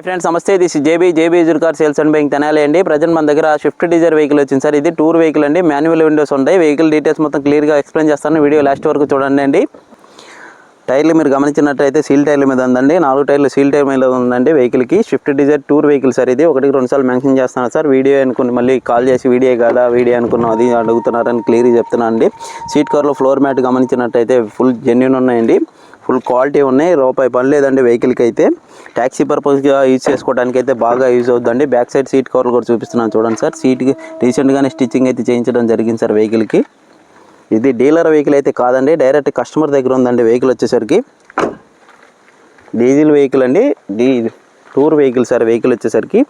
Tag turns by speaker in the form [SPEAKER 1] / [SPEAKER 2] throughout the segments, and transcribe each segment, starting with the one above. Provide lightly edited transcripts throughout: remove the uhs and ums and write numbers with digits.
[SPEAKER 1] Friends నమస్తే, this JB used car sales and buying Tenali అండి. Present మన దగ్గర స్విఫ్ట్ డిజైర్ వెహికల్ వచ్చింది సార్. ఇది టూర్ వెహికల్ అండి, మాన్యువల్ విండోస్ ఉంటాయి. వెహికల్ డీటెయిల్స్ మొత్తం క్లియర్గా ఎక్స్ప్లెయిన్ చేస్తాను, వీడియో లాస్ట్ వరకు చూడండి అండి. టైర్లు మీరు గమనించినట్టయితే సీల్ టైర్ల మీద ఉందండి, 4 టైర్లు సీల్ టైర్ మీద ఉందండి వెహికల్కి. Swift Dzire tour vehicle sir. ఇది 1-2 సార్లు మెన్షన్ చేస్తున్నాను సార్. వీడియో అనుకుని మళ్ళీ కాల్ చేసి వీడియో కాదా వీడియో అనుకున్నాం అది అడుగుతున్నారని క్లియర్గా చెప్తున్నాను అండి. సీట్ కవర్లో ఫ్లోర్ మ్యాట్ గమనించినట్టయితే ఫుల్ జెన్యూన్ ఉన్నాయండి, ఫుల్ క్వాలిటీ ఉన్నాయి, రూపాయి పని లేదండి వెహికల్కి అయితే. ట్యాక్సీ పర్పస్గా యూజ్ చేసుకోవడానికి అయితే బాగా యూజ్ అవుతుందండి. బ్యాక్ సైడ్ సీట్ కవర్లు కూడా చూపిస్తున్నాను చూడండి సార్. సీట్కి రీసెంట్గానే స్టిచ్చింగ్ అయితే చేయించడం జరిగింది సార్ వెహికల్కి. ఇది డీలర్ వెహికల్ అయితే కాదండి, డైరెక్ట్ కస్టమర్ దగ్గర ఉందండి వెహికల్ వచ్చేసరికి. డీజిల్ వెహికల్ అండి, టూర్ వెహికల్ సార్. వెహికల్ వచ్చేసరికి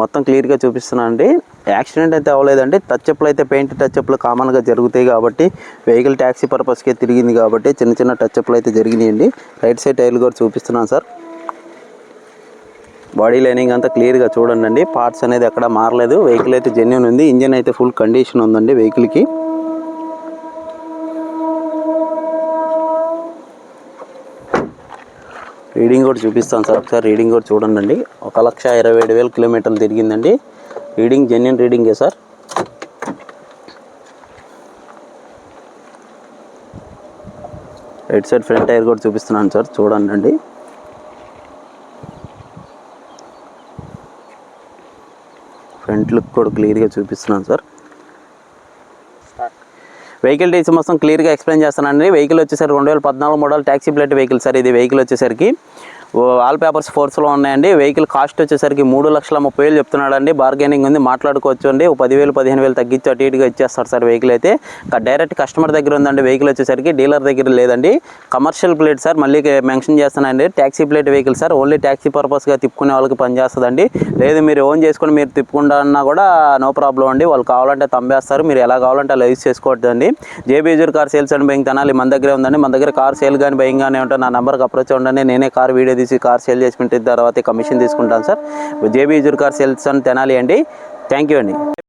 [SPEAKER 1] మొత్తం క్లియర్గా చూపిస్తున్నాను అండి. యాక్సిడెంట్ అయితే అవ్వలేదండి. టచ్అప్లు అయితే పెయింట్ టచ్అప్లు కామన్గా జరుగుతాయి కాబట్టి, వెహికల్ ట్యాక్సీ పర్పస్కే తిరిగింది కాబట్టి చిన్న టచ్అప్లు అయితే జరిగినాయండి. రైట్ సైడ్ టైర్లు కూడా చూపిస్తున్నాను సార్. బాడీ లైనింగ్ అంతా క్లియర్గా చూడండి అండి. పార్ట్స్ అనేది ఎక్కడ మారలేదు, వెహికల్ అయితే జెన్యూన్ ఉంది. ఇంజిన్ అయితే ఫుల్ కండిషన్ ఉందండి వెహికల్కి. రీడింగ్ కూడా చూపిస్తాను సార్, ఒకసారి రీడింగ్ కూడా చూడండి. 1,27,000 కిలోమీటర్లు తిరిగిందండి. రీడింగ్ జెన్యూన్ రీడింగే sir. Right side front tyre కూడా చూపిస్తున్నాను సార్, చూడండి. ఫ్రంట్ లుక్ కూడా క్లియర్గా చూపిస్తున్నాను సార్. వెహికల్ డీటెయిల్స్ మొత్తం క్లియర్గా ఎక్స్ప్లెయిన్ చేస్తానండి. వెహికల్ వచ్చేసరికి 2014 model taxi plate vehicle sir. ఇది వెహికల్ వచ్చేసరికి ఆల్ పేపర్స్ ఫోర్స్లో ఉన్నాయండి. వెహికల్ కాస్ట్ వచ్చేసరికి 3,30,000 చెప్తున్నాడండి. బార్గెనింగ్ ఉంది, మాట్లాడుకోవచ్చు అండి. 10,000-15,000 తగ్గించి అటు ఇటుగా ఇచ్చేస్తారు సార్ వెహికల్ అయితే. డైరెక్ట్ కస్టమర్ దగ్గర ఉందండి వెహికల్ వచ్చేసరికి, డీలర్ దగ్గర లేదండి. కమర్షియల్ ప్లేట్ సార్, మళ్ళీ మెన్షన్ చేస్తానండి. Taxi plate vehicle sir, only taxi పర్పస్గా తిప్పుకునే వాళ్ళకి పనిచేస్తుందండి. లేదు మీరు ఓన్ చేసుకొని మీరు తిప్పుకుంటా కూడా నో ప్రాబ్లం అండి. వాళ్ళు కావాలంటే తంబేస్తారు, మీరు ఎలా కావాలంటే అలా యూజ్ చేసుకోవద్దండి. JB used car sales and buying Tenali మన దగ్గరే ఉందండి. మన దగ్గర కార్ సేల్ కానీ బైయింగ్ కానీ ఉంటే నా నెంబర్కి అప్రోచ్ ఉండండి. నేనే కార్ వీడియో తీసి కార్ సేల్ చేసుకుంటే తర్వాత కమిషన్ తీసుకుంటాను sir. JB used car sales and Tenali అండి. థ్యాంక్ యూ అండి.